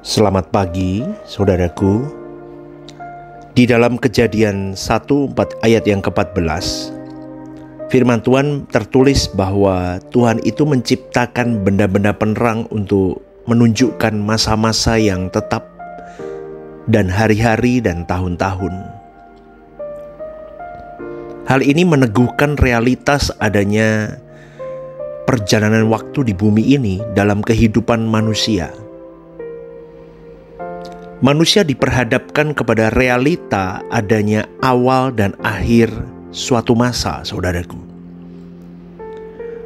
Selamat pagi, saudaraku. Di dalam Kejadian 1:4 ayat yang ke-14, firman Tuhan tertulis bahwa Tuhan itu menciptakan benda-benda penerang untuk menunjukkan masa-masa yang tetap dan hari-hari dan tahun-tahun. Hal ini meneguhkan realitas adanya perjalanan waktu di bumi ini dalam kehidupan manusia. Manusia diperhadapkan kepada realita adanya awal dan akhir suatu masa, saudaraku.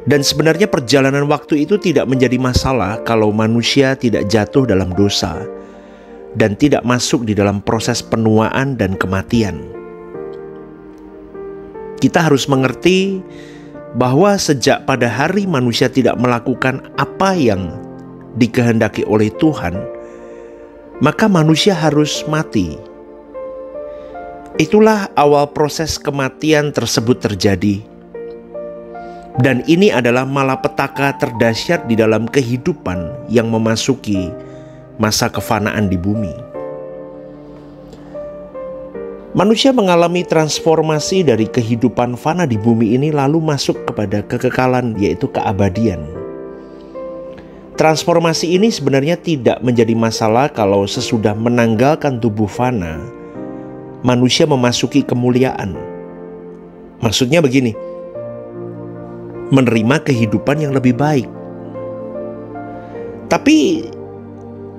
Dan sebenarnya perjalanan waktu itu tidak menjadi masalah kalau manusia tidak jatuh dalam dosa dan tidak masuk di dalam proses penuaan dan kematian. Kita harus mengerti bahwa sejak pada hari manusia tidak melakukan apa yang dikehendaki oleh Tuhan, maka manusia harus mati. Itulah awal proses kematian tersebut terjadi. Dan ini adalah malapetaka terdahsyat di dalam kehidupan yang memasuki masa kefanaan di bumi. Manusia mengalami transformasi dari kehidupan fana di bumi ini lalu masuk kepada kekekalan, yaitu keabadian. Transformasi ini sebenarnya tidak menjadi masalah kalau sesudah menanggalkan tubuh fana, manusia memasuki kemuliaan. Maksudnya begini, menerima kehidupan yang lebih baik. Tapi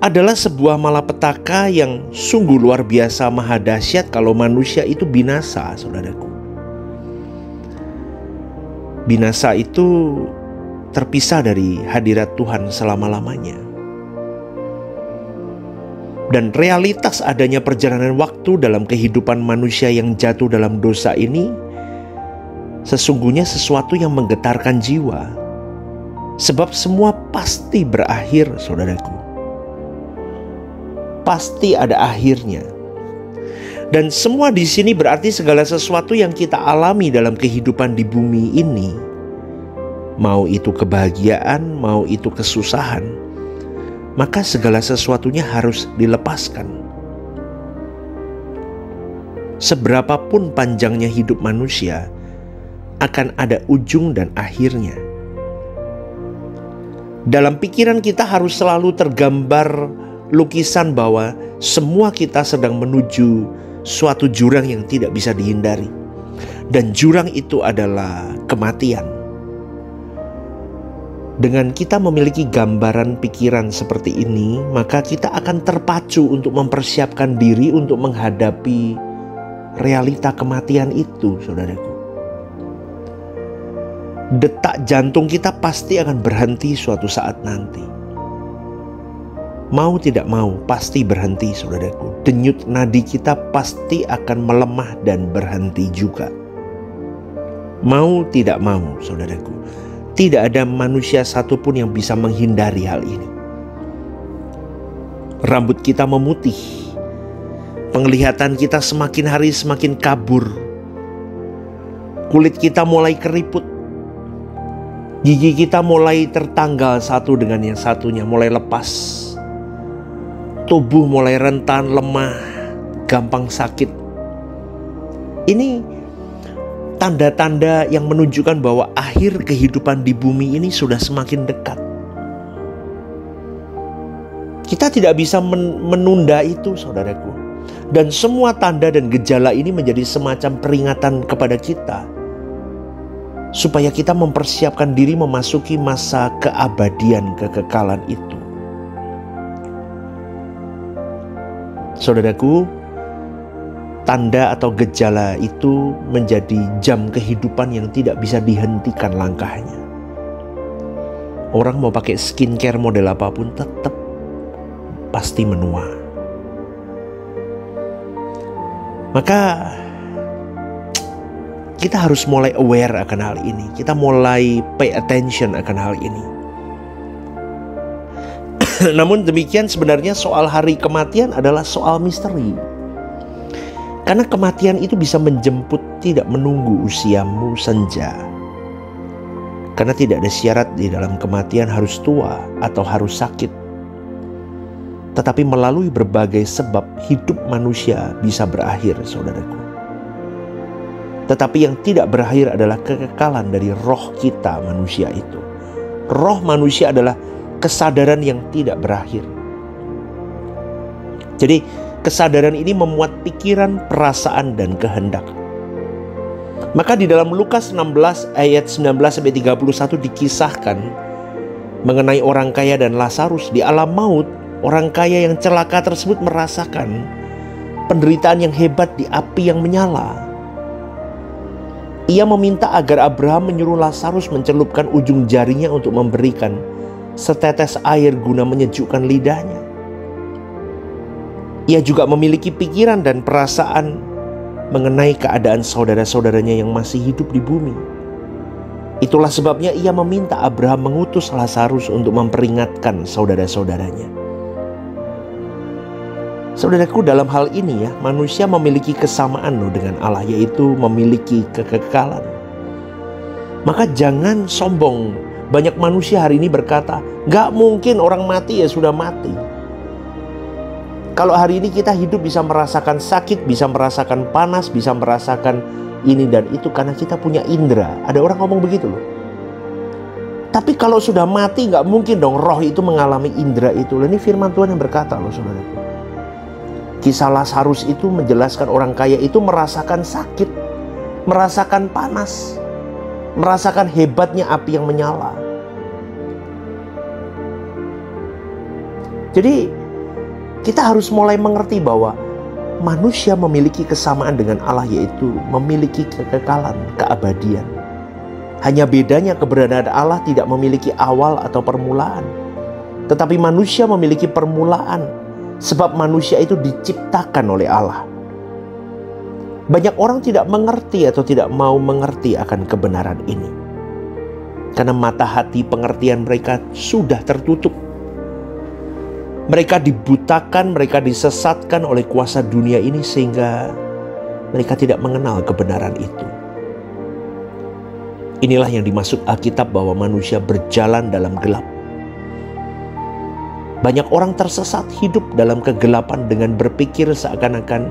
adalah sebuah malapetaka yang sungguh luar biasa maha dahsyat kalau manusia itu binasa, saudaraku. Binasa itu terpisah dari hadirat Tuhan selama-lamanya. Dan realitas adanya perjalanan waktu dalam kehidupan manusia yang jatuh dalam dosa ini sesungguhnya sesuatu yang menggetarkan jiwa. Sebab semua pasti berakhir, saudaraku. Pasti ada akhirnya. Dan semua di sini berarti segala sesuatu yang kita alami dalam kehidupan di bumi ini, mau itu kebahagiaan, mau itu kesusahan, maka segala sesuatunya harus dilepaskan. Seberapapun panjangnya hidup manusia, akan ada ujung dan akhirnya. Dalam pikiran kita harus selalu tergambar lukisan bahwa semua kita sedang menuju suatu jurang yang tidak bisa dihindari. Dan jurang itu adalah kematian. Dengan kita memiliki gambaran pikiran seperti ini, maka kita akan terpacu untuk mempersiapkan diri untuk menghadapi realita kematian itu, saudaraku. Detak jantung kita pasti akan berhenti suatu saat nanti. Mau tidak mau pasti berhenti, saudaraku. Denyut nadi kita pasti akan melemah dan berhenti juga. Mau tidak mau, saudaraku, tidak ada manusia satupun yang bisa menghindari hal ini. Rambut kita memutih, penglihatan kita semakin hari semakin kabur, kulit kita mulai keriput, gigi kita mulai tertanggal satu dengan yang satunya, mulai lepas, tubuh mulai rentan, lemah, gampang sakit. Ini tanda-tanda yang menunjukkan bahwa akhir kehidupan di bumi ini sudah semakin dekat. Kita tidak bisa menunda itu, saudaraku. Dan semua tanda dan gejala ini menjadi semacam peringatan kepada kita, supaya kita mempersiapkan diri memasuki masa keabadian, kekekalan itu. Saudaraku, tanda atau gejala itu menjadi jam kehidupan yang tidak bisa dihentikan langkahnya. Orang mau pakai skincare model apapun tetap pasti menua. Maka kita harus mulai aware akan hal ini. Kita mulai pay attention akan hal ini. Namun demikian sebenarnya soal hari kematian adalah soal misteri. Karena kematian itu bisa menjemput, tidak menunggu usiamu senja. Karena tidak ada syarat di dalam kematian harus tua atau harus sakit. Tetapi melalui berbagai sebab hidup manusia bisa berakhir, saudaraku. Tetapi yang tidak berakhir adalah kekekalan dari roh kita manusia itu. Roh manusia adalah kesadaran yang tidak berakhir. Jadi kesadaran ini memuat pikiran, perasaan, dan kehendak. Maka di dalam Lukas 16 ayat 19-31 dikisahkan mengenai orang kaya dan Lazarus. Di alam maut, orang kaya yang celaka tersebut merasakan penderitaan yang hebat di api yang menyala. Ia meminta agar Abraham menyuruh Lazarus mencelupkan ujung jarinya untuk memberikan setetes air guna menyejukkan lidahnya. Ia juga memiliki pikiran dan perasaan mengenai keadaan saudara-saudaranya yang masih hidup di bumi. Itulah sebabnya ia meminta Abraham mengutus Lazarus untuk memperingatkan saudara-saudaranya. Saudaraku, dalam hal ini ya, manusia memiliki kesamaan dengan Allah, yaitu memiliki kekekalan. Maka jangan sombong. Banyak manusia hari ini berkata, gak mungkin orang mati ya sudah mati. Kalau hari ini kita hidup bisa merasakan sakit, bisa merasakan panas, bisa merasakan ini dan itu karena kita punya indera. Ada orang ngomong begitu loh. Tapi kalau sudah mati gak mungkin dong roh itu mengalami indera itu. Ini firman Tuhan yang berkata loh, saudaraku. Kisah Lazarus itu menjelaskan orang kaya itu merasakan sakit, merasakan panas, merasakan hebatnya api yang menyala. Jadi kita harus mulai mengerti bahwa manusia memiliki kesamaan dengan Allah, yaitu memiliki kekekalan, keabadian. Hanya bedanya keberadaan Allah tidak memiliki awal atau permulaan. Tetapi manusia memiliki permulaan. Sebab manusia itu diciptakan oleh Allah. Banyak orang tidak mengerti atau tidak mau mengerti akan kebenaran ini. Karena mata hati pengertian mereka sudah tertutup. Mereka dibutakan, mereka disesatkan oleh kuasa dunia ini sehingga mereka tidak mengenal kebenaran itu. Inilah yang dimaksud Alkitab bahwa manusia berjalan dalam gelap. Banyak orang tersesat hidup dalam kegelapan dengan berpikir seakan-akan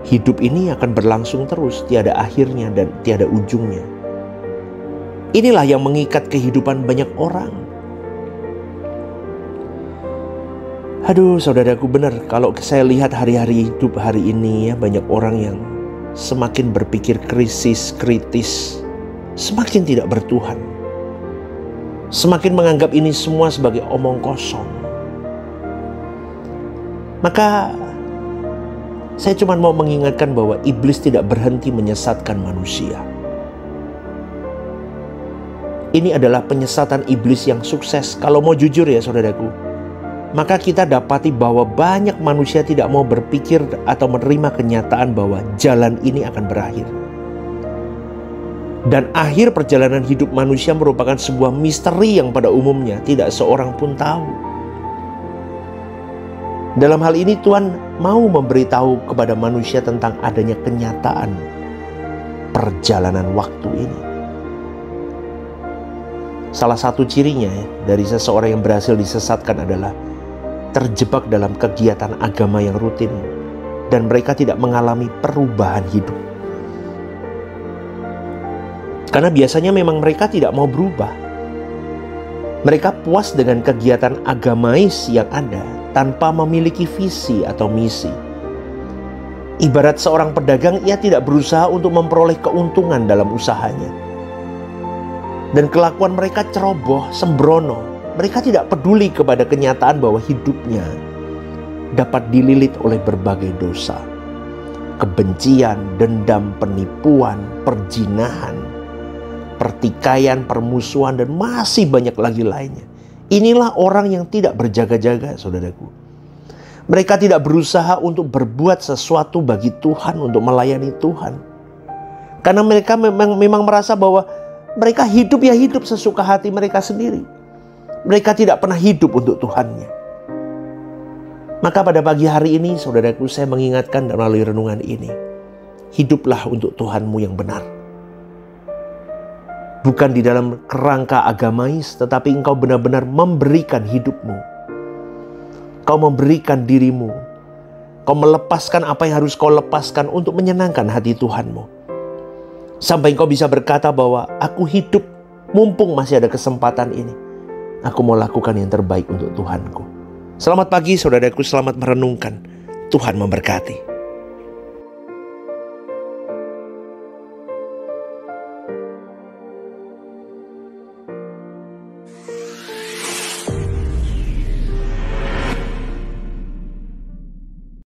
hidup ini akan berlangsung terus, tiada akhirnya dan tiada ujungnya. Inilah yang mengikat kehidupan banyak orang. Aduh, saudaraku, benar kalau saya lihat hari-hari hidup hari ini ya, banyak orang yang semakin berpikir kritis, semakin tidak bertuhan. Semakin menganggap ini semua sebagai omong kosong. Maka saya cuma mau mengingatkan bahwa iblis tidak berhenti menyesatkan manusia. Ini adalah penyesatan iblis yang sukses. Kalau mau jujur ya saudaraku, maka kita dapati bahwa banyak manusia tidak mau berpikir atau menerima kenyataan bahwa jalan ini akan berakhir. Dan akhir perjalanan hidup manusia merupakan sebuah misteri yang pada umumnya tidak seorang pun tahu. Dalam hal ini Tuhan mau memberitahu kepada manusia tentang adanya kenyataan perjalanan waktu ini. Salah satu cirinya dari seseorang yang berhasil disesatkan adalah terjebak dalam kegiatan agama yang rutin dan mereka tidak mengalami perubahan hidup. Karena biasanya memang mereka tidak mau berubah. Mereka puas dengan kegiatan agamais yang ada tanpa memiliki visi atau misi. Ibarat seorang pedagang, ia tidak berusaha untuk memperoleh keuntungan dalam usahanya. Dan kelakuan mereka ceroboh, sembrono. Mereka tidak peduli kepada kenyataan bahwa hidupnya dapat dililit oleh berbagai dosa. Kebencian, dendam, penipuan, perzinahan, pertikaian, permusuhan, dan masih banyak lagi lainnya. Inilah orang yang tidak berjaga-jaga, saudaraku. Mereka tidak berusaha untuk berbuat sesuatu bagi Tuhan, untuk melayani Tuhan. Karena mereka memang merasa bahwa mereka hidup ya hidup sesuka hati mereka sendiri. Mereka tidak pernah hidup untuk Tuhannya. Maka pada pagi hari ini, saudaraku, saya mengingatkan melalui renungan ini, hiduplah untuk Tuhanmu yang benar. bukan di dalam kerangka agamais, tetapi engkau benar-benar memberikan hidupmu. Kau memberikan dirimu. Kau melepaskan apa yang harus kau lepaskan untuk menyenangkan hati Tuhanmu. Sampai engkau bisa berkata bahwa aku hidup mumpung masih ada kesempatan ini. Aku mau lakukan yang terbaik untuk Tuhanku. Selamat pagi saudaraku, selamat merenungkan. Tuhan memberkati.